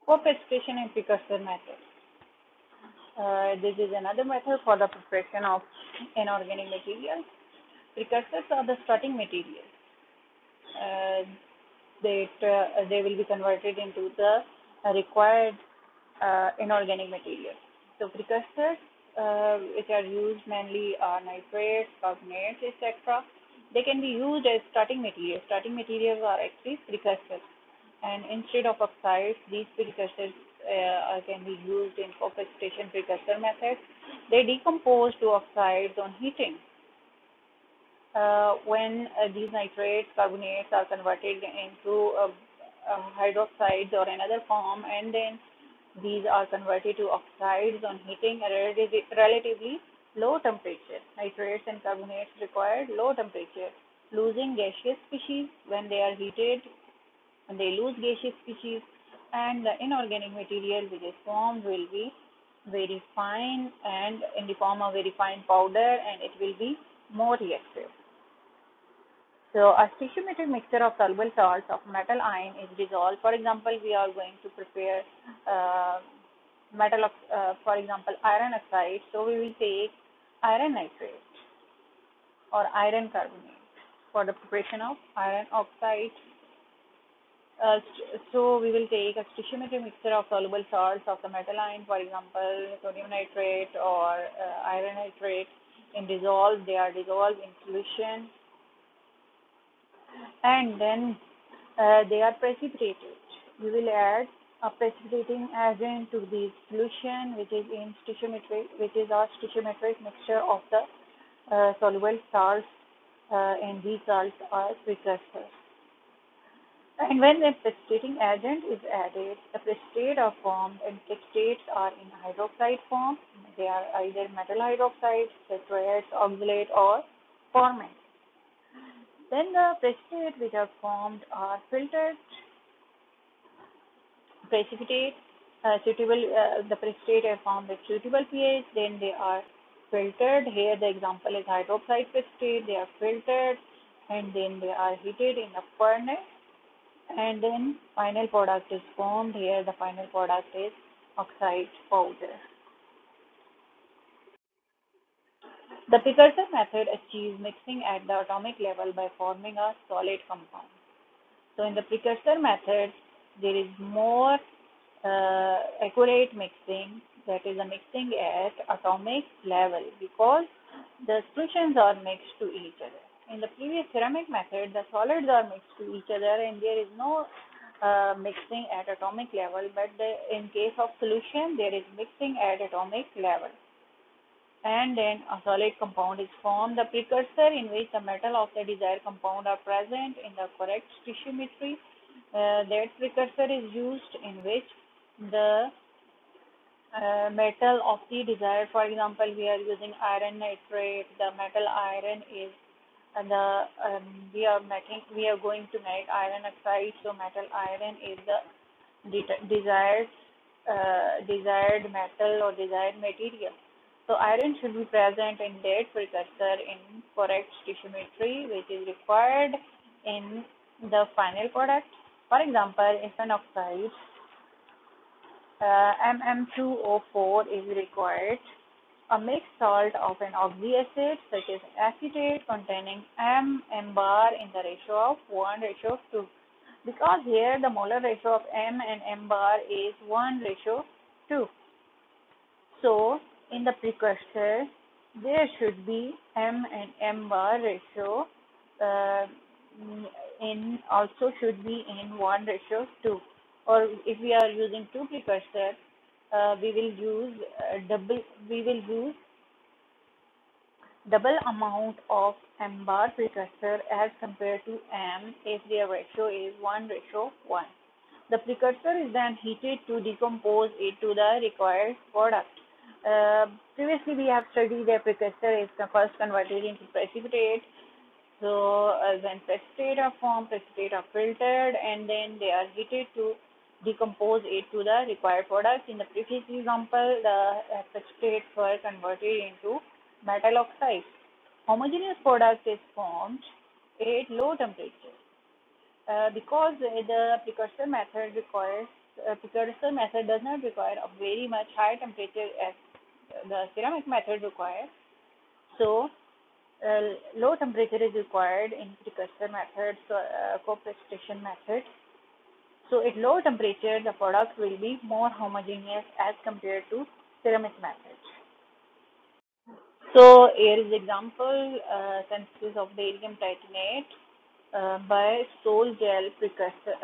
Co-precipitation and precursor method. This is another method for the preparation of inorganic materials. Precursors are the starting materials uh, that they will be converted into the required inorganic materials. So precursors, which are used mainly are nitrates, carbonates, etc. They can be used as starting materials. Starting materials are actually precursors, and instead of oxides, these precursors can be used in co-precipitation precursor methods. They decompose to oxides on heating. When these nitrates, carbonates are converted into hydroxides or another form, and then these are converted to oxides on heating at a relatively low temperature. Nitrates and carbonates require low temperature, losing gaseous species when they are heated, and they lose gaseous species, and the inorganic material which is formed will be very fine and in the form of very fine powder, and it will be more reactive. So a stoichiometric mixture of soluble salts of metal ion is dissolved. For example, we are going to prepare uh, for example, iron oxide. So we will take iron nitrate or iron carbonate for the preparation of iron oxide. So we will take a stoichiometric mixture of soluble salts of the metal ion, for example, sodium nitrate or iron nitrate, in dissolve. They are dissolved in solution, and then they are precipitated. We will add a precipitating agent to the solution, which is in stoichiometric, which is our stoichiometric mixture of the soluble salts, and these salts are precursors. And when the precipitating agent is added, the precipitate are formed, and precipitates are in hydroxide form. They are either metal hydroxide, tetrates, oxalate, or formate. Then the precipitates which are formed are filtered precipitate the precipitate are formed at suitable pH, then they are filtered. Here the example is hydroxide precipitate. They are filtered, and then they are heated in a furnace, and then final product is formed. Here the final product is oxide powder. The precursor method achieves mixing at the atomic level by forming a solid compound. So in the precursor method, there is more accurate mixing, that is a mixing at atomic level, because the solutions are mixed to each other. In the previous ceramic method, the solids are mixed to each other and there is no mixing at atomic level, but in case of solution, there is mixing at atomic level. And then a solid compound is formed. The precursor in which the metal of the desired compound are present in the correct stoichiometry, that precursor is used in which the metal of the desired, for example, we are using iron nitrate. The metal iron is we are going to make iron oxide. So metal iron is the desired metal or desired material. So iron should be present in that precursor in correct stoichiometry, which is required in the final product. For example, if an oxide MM2O4 is required, a mixed salt of an oxyacid such as acetate containing M bar in the ratio of 1:2, because here the molar ratio of M and M bar is 1:2. So in the precursor, there should be M and M bar ratio uh, in also should be in 1:2. Or if we are using two precursors, we will use double amount of M bar precursor as compared to M if their ratio is 1:1. The precursor is then heated to decompose it to the required product. Previously, we have studied that precursor is first converted into precipitate. So when precipitate are formed, precipitate are filtered, and then they are heated to decompose it to the required products. In the previous example, the precipitates were converted into metal oxide. Homogeneous product is formed at low temperature because the precursor method requires precursor method does not require a very much high temperature as the ceramic method requires. So low temperature is required in precursor method, so co-precipitation method. So at low temperature, the product will be more homogeneous as compared to ceramic method. So here is example synthesis of barium titanate by Sol gel precursor,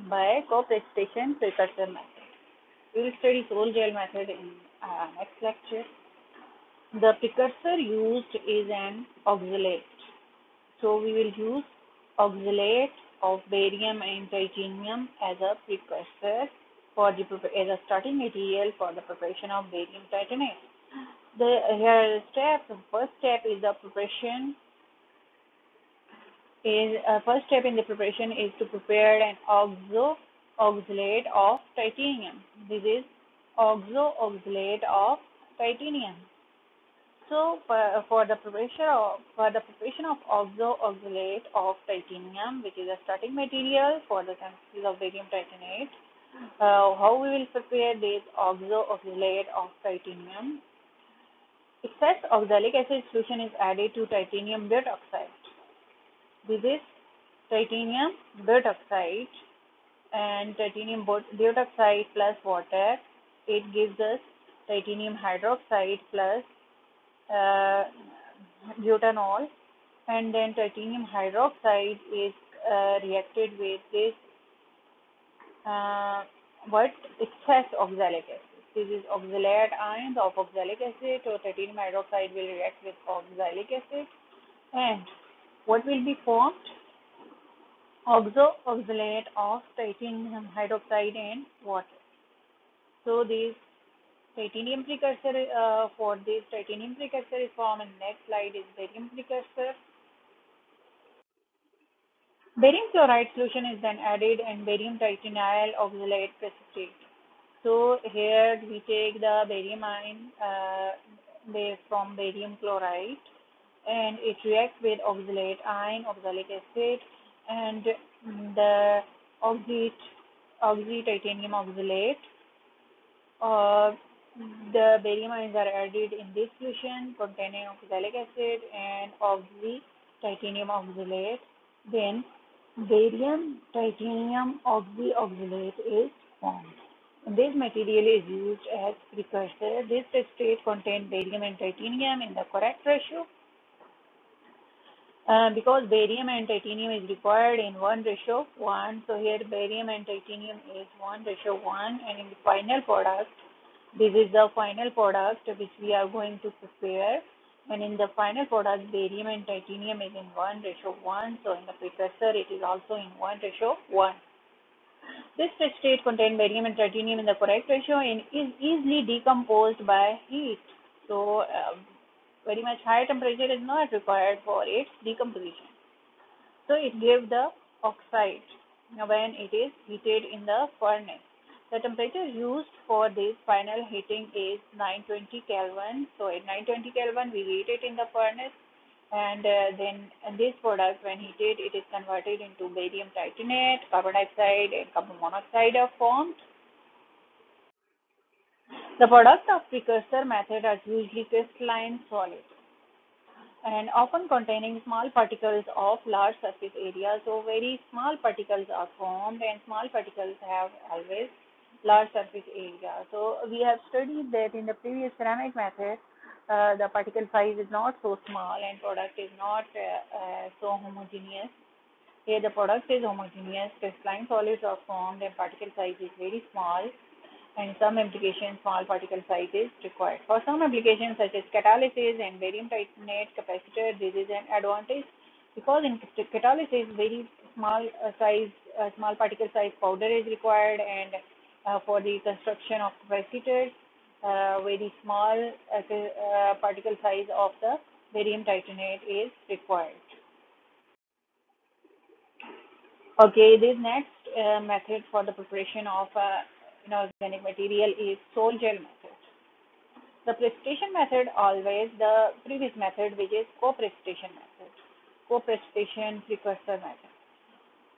by co-precipitation precursor method. We will study Sol gel method in next lecture. The precursor used is an oxalate. So we will use oxalate of barium and titanium as a precursor for the as a starting material for the preparation of barium titanate. The first step is the preparation. First step in the preparation is to prepare an oxalate of titanium. This is oxalate of titanium. So for the preparation of oxalate of titanium, which is a starting material for the synthesis of barium titanate, how we will prepare this oxalate of titanium? Excess oxalic acid solution is added to titanium butoxide. This is titanium butoxide, and titanium butoxide plus water, it gives us titanium hydroxide plus butanol, and then titanium hydroxide is reacted with this excess oxalic acid. This is oxalate ions of oxalic acid, so titanium hydroxide will react with oxalic acid, and what will be formed? Oxalate of titanium hydroxide and water. So this titanium precursor, for this titanium precursor is formed, and next slide is barium precursor. Barium chloride solution is then added and barium titanyl oxalate precipitate. So here we take the barium ion from barium chloride, and it reacts with oxalate ion, oxalic acid, and the oxy-titanium oxalate. The barium ions are added in this solution containing oxalic acid and oxy-titanium oxalate. Then barium titanium oxalate is formed. This material is used as precursor. This precipitate contains barium and titanium in the correct ratio. Because barium and titanium is required in 1:1, so here barium and titanium is 1:1, and in the final product, this is the final product which we are going to prepare, and in the final product barium and titanium is in 1:1, so in the precursor it is also in 1:1. This precipitate contains barium and titanium in the correct ratio and is easily decomposed by heat. So very much high temperature is not required for its decomposition. So it gives the oxide when it is heated in the furnace. The temperature used for this final heating is 920 Kelvin. So at 920 Kelvin we heat it in the furnace, and then this product when heated it is converted into barium titanate, carbon dioxide and carbon monoxide are formed. The products of precursor method are usually crystalline solid and often containing small particles of large surface area. So very small particles are formed, and small particles have always large surface area. So we have studied that in the previous ceramic method, the particle size is not so small and product is not so homogeneous. Here the product is homogeneous, crystalline solids are formed, and particle size is very small. And some applications, small particle size is required. For some applications such as catalysis and barium titanate capacitor, this is an advantage because in catalysis, very small small particle size powder is required, and for the construction of capacitors, very small particle size of the barium titanate is required. Okay, this next method for the preparation of inorganic material is Sol gel method. The precipitation method always the previous method, which is co-precipitation method, co-precipitation precursor method.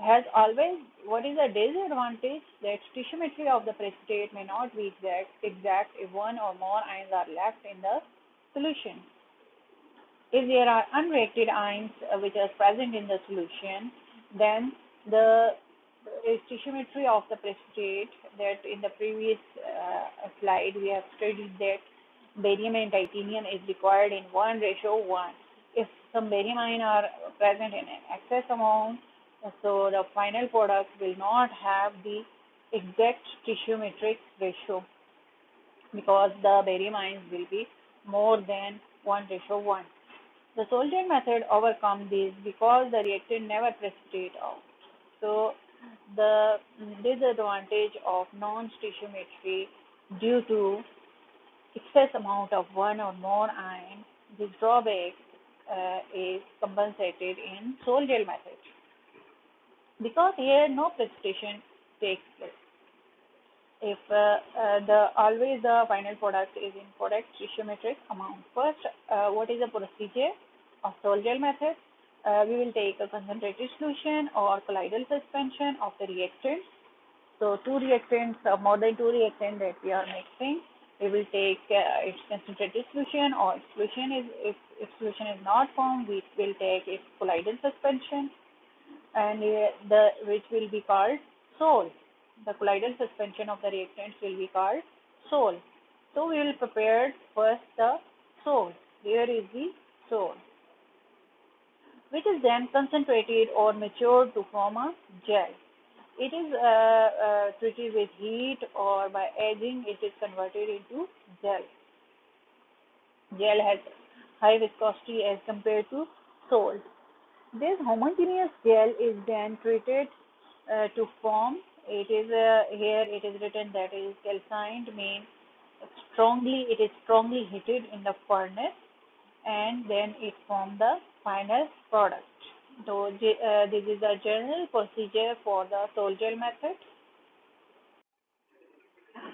has always, what is the disadvantage? That stoichiometry of the precipitate may not be exact if one or more ions are left in the solution. If there are unreacted ions which are present in the solution, then the stoichiometry of the precipitate, that in the previous slide we have studied that barium and titanium is required in 1:1. If some barium ion are present in an excess amount, so the final product will not have the exact stoichiometric ratio because the barium ions will be more than 1:1. The Soldier method overcomes this because the reactant never precipitate out. So the disadvantage of non-stoichiometry due to excess amount of one or more ion, this drawback is compensated in Sol-Gel method because here no precipitation takes place. If the always the final product is in correct stoichiometric amount. First, what is the procedure of Sol-Gel method? We will take a concentrated solution or colloidal suspension of the reactants. So two reactants, more than two reactants that we are mixing, we will take its concentrated solution, or if solution is not formed, we will take its colloidal suspension, and which will be called sol. The colloidal suspension of the reactants will be called sol. So we will prepare first the sol. Here is the sol, which is then concentrated or matured to form a gel. It is treated with heat, or by aging it is converted into gel. Gel has high viscosity as compared to sol. This homogeneous gel is then treated to form. It is here it is written that it is calcined, means it is strongly heated in the furnace, and then it forms the final product. So this is the general procedure for the Sol-Gel method.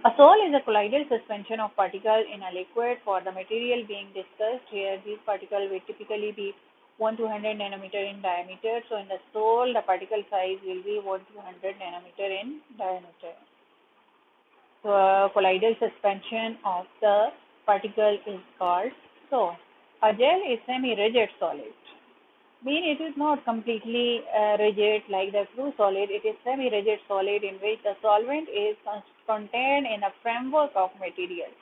A sol is a colloidal suspension of particles in a liquid. For the material being discussed here, these particles will typically be 1 to 100 nanometer in diameter. So in the sol, the particle size will be 1 to 100 nanometer in diameter. So colloidal suspension of the particle is called sol. A gel is semi-rigid solid. Mean it is not completely rigid like the true solid. It is semi-rigid solid in which the solvent is contained in a framework of material,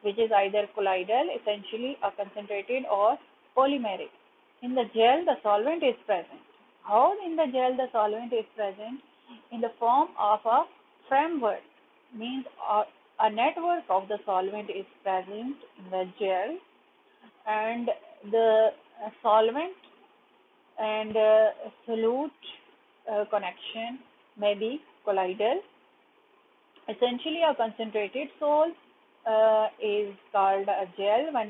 which is either colloidal, essentially a concentrated, or polymeric. In the gel, the solvent is present. How in the gel the solvent is present? In the form of a framework, means a network of the solvent is present in the gel, and the solvent and solute connection may be colloidal. Essentially, a concentrated sol is called a gel. When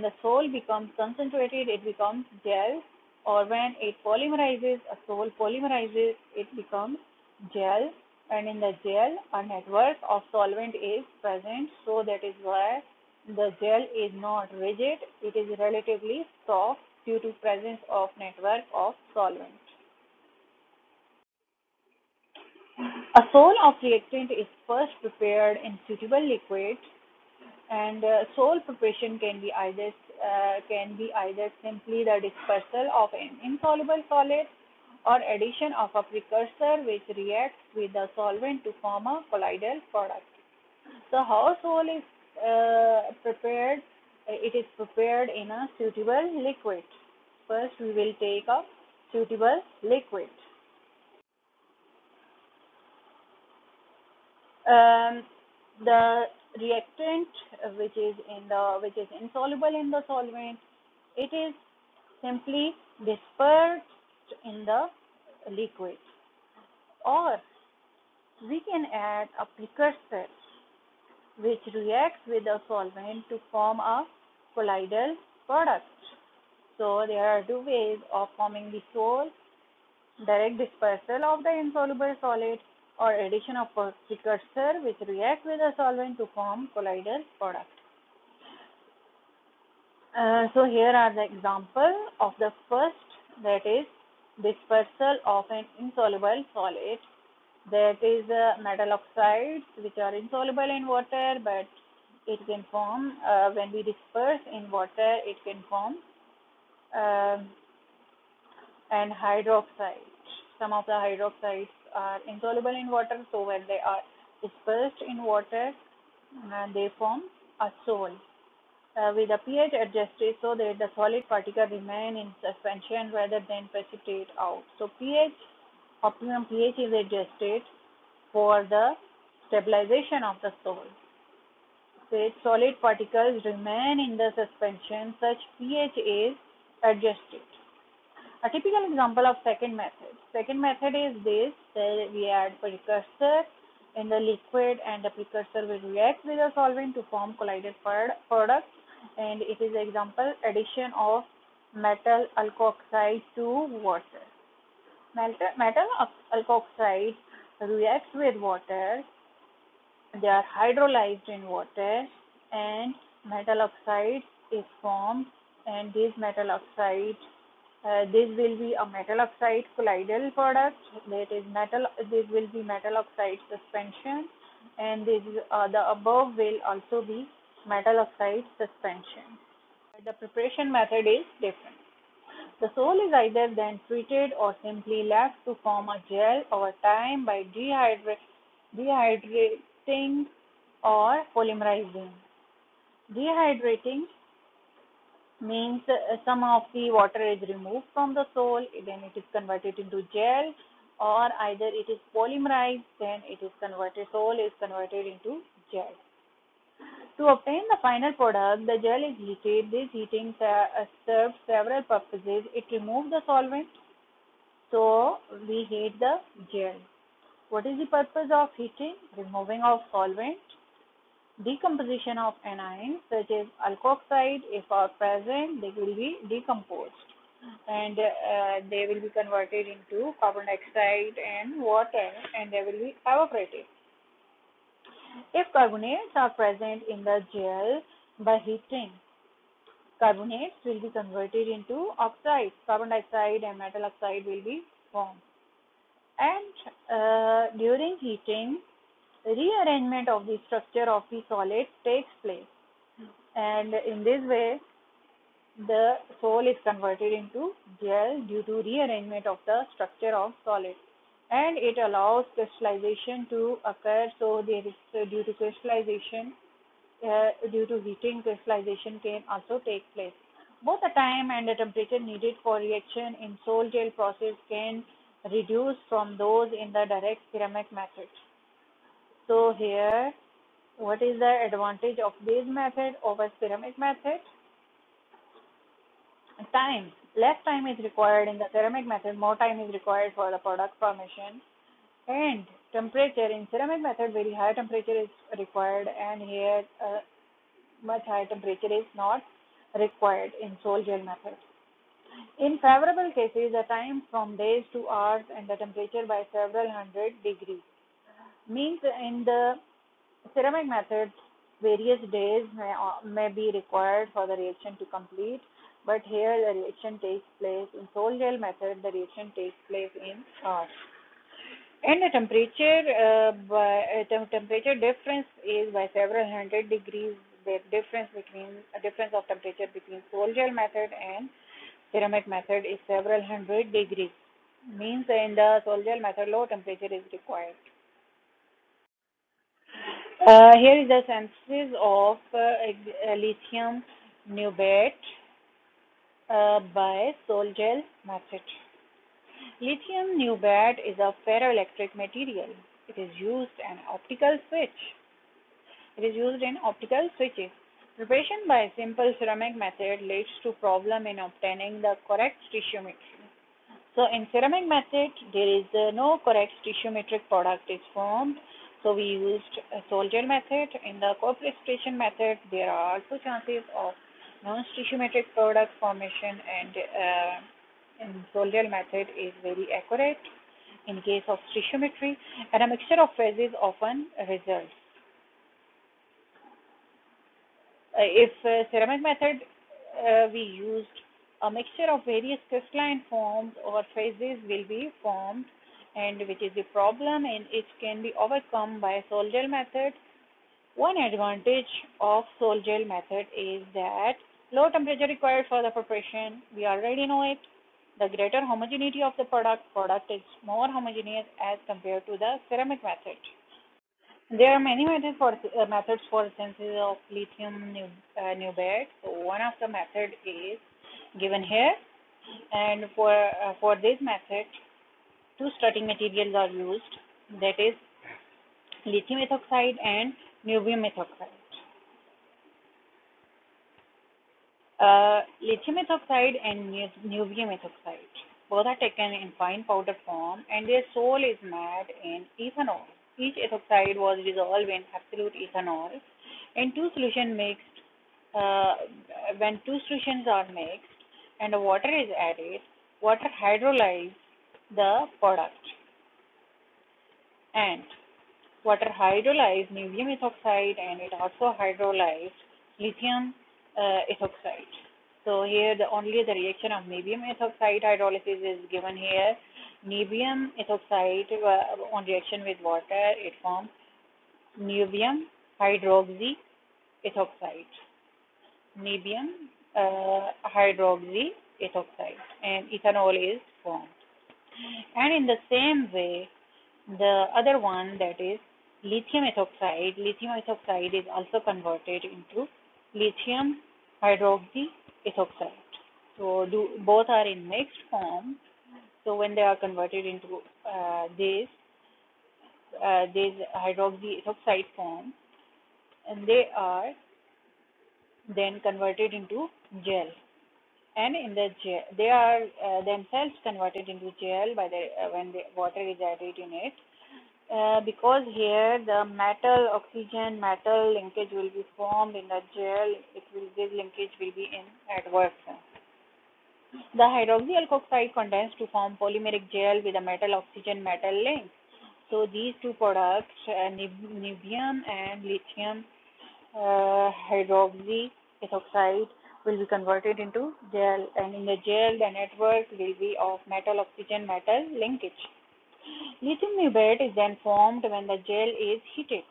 the sol becomes concentrated, it becomes gel, or when it polymerizes, a sol polymerizes, it becomes gel. And in the gel, a network of solvent is present, so that is why the gel is not rigid. It is relatively soft due to presence of network of solvent. A sol of reactant is first prepared in suitable liquid, and sol preparation can be either simply the dispersal of an insoluble solid or addition of a precursor which reacts with the solvent to form a colloidal product. So how sol is prepared? It is prepared in a suitable liquid. First, we will take a suitable liquid. Um, the reactant which is insoluble in the solvent, it is simply dispersed in the liquid, or we can add a precursor which reacts with the solvent to form a colloidal product. So there are two ways of forming the sol: direct dispersal of the insoluble solid, or addition of a precursor which reacts with the solvent to form colloidal product. So here are the example of the first, that is dispersal of an insoluble solid. That is metal oxides, which are insoluble in water, but it can form, when we disperse in water, it can form um and hydroxide. Some of the hydroxides are insoluble in water, so when they are dispersed in water, they form a sol. With the pH adjusted so that the solid particle remain in suspension rather than precipitate out. So optimum pH is adjusted for the stabilization of the sol. With solid particles remain in the suspension, such pH is adjusted. A typical example of second method. Second method is this, that we add precursor in the liquid and the precursor will react with the solvent to form collided product, and it is example addition of metal alkoxide to water. Metal alkoxide reacts with water, they are hydrolyzed in water and metal oxide is formed, and this metal oxide this will be a metal oxide colloidal product, that is this will be metal oxide suspension, and the above will also be metal oxide suspension. The preparation method is different. The sol is either then treated or simply left to form a gel over time by dehydrating or polymerizing. Dehydrating means some of the water is removed from the sol, then it is converted into gel, or either it is polymerized, then it is converted, sol is converted into gel. To obtain the final product, the gel is heated. This heating serves several purposes. It removes the solvent, so we heat the gel. What is the purpose of heating? Removing of solvent. Decomposition of anions such as alkoxide, if are present, they will be decomposed and they will be converted into carbon dioxide and water, and they will be evaporated. If carbonates are present in the gel, by heating, carbonates will be converted into oxides. Carbon dioxide and metal oxide will be formed. And during heating, rearrangement of the structure of the solid takes place, and in this way the sol is converted into gel due to rearrangement of the structure of solid, and it allows crystallization to occur. So there is due to crystallization, due to heating, crystallization can also take place. Both the time and the temperature needed for reaction in sol gel process can reduce from those in the direct ceramic method. So here, what is the advantage of this method over ceramic method? Time. Less time is required in the ceramic method, more time is required for the product formation. And temperature. In ceramic method, very high temperature is required, and here much higher temperature is not required in sol gel method. In favorable cases, the time from days to hours and the temperature by several hundred degrees. Means in the ceramic method, various days may be required for the reaction to complete, but here the reaction takes place in sol gel method, the reaction takes place in hours. And the temperature difference is by several hundred degrees. The difference of temperature between sol gel method and ceramic method is several hundred degrees. Means in the sol gel method, low temperature is required. Here is the synthesis of lithium niobate by sol gel method. Lithium niobate is a ferroelectric material. It is used in optical switch. It is used in optical switches. Preparation by simple ceramic method leads to problem in obtaining the correct stoichiometry. So in ceramic method, there is no correct stoichiometric product is formed. So we used a sol gel method. In the co-precipitation method, there are also chances of non-stoichiometric product formation, and in sol gel method is very accurate in case of stoichiometry, and a mixture of phases often results. If ceramic method we used A mixture of various crystalline forms or phases will be formed, and which is the problem, and it can be overcome by sol gel method. One advantage of sol gel method is that low temperature required for the preparation. We already know it. The greater homogeneity of the product is more homogeneous as compared to the ceramic method. There are many methods for synthesis of lithium niobate. So one of the method is given here, and for this method, two starting materials are used. That is lithium ethoxide and niobium ethoxide. Lithium ethoxide and niobium ethoxide both are taken in fine powder form, and their sol is made in ethanol. Each ethoxide was dissolved in absolute ethanol, and two solution mixed. Uh, when two solutions are mixed and water is added, water hydrolyzes the product, and water hydrolyzed niobium ethoxide, and it also hydrolyzed lithium ethoxide. So here only the reaction of niobium ethoxide hydrolysis is given here. Niobium ethoxide on reaction with water, it forms niobium hydroxy ethoxide. Niobium hydroxy ethoxide, and ethanol is formed. And in the same way, the other one, that is lithium ethoxide is also converted into lithium hydroxy ethoxide. So both are in mixed form. So when they are converted into this hydroxy ethoxide form, and they are then converted into gel. And in the gel, they are themselves converted into gel by the when the water is added in it. Because here the metal oxygen metal linkage will be formed in the gel, this linkage will be in adverse. The hydroxy alkoxide condenses to form polymeric gel with a metal oxygen metal link. So these two products, niobium and lithium hydroxy ethoxide, will be converted into gel, and in the gel the network will be of metal oxygen metal linkage. Lithium niobate is then formed when the gel is heated.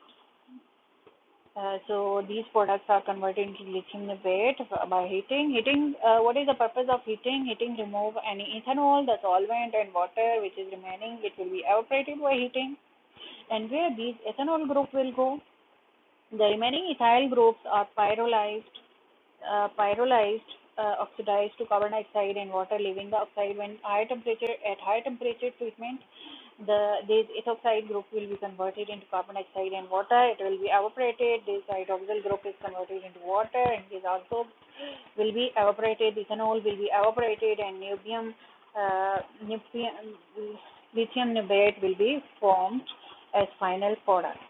So these products are converted into lithium niobate by heating. What is the purpose of heating? Heating remove any ethanol, the solvent, and water which is remaining. It will be evaporated by heating. And where these ethanol group will go? The remaining ethyl groups are oxidized to carbon dioxide and water, leaving the oxide when at high temperature treatment. This ethoxide group will be converted into carbon dioxide and water. It will be evaporated. This hydroxyl group is converted into water, and this also will be evaporated. Ethanol will be evaporated, and lithium niobate will be formed as final product.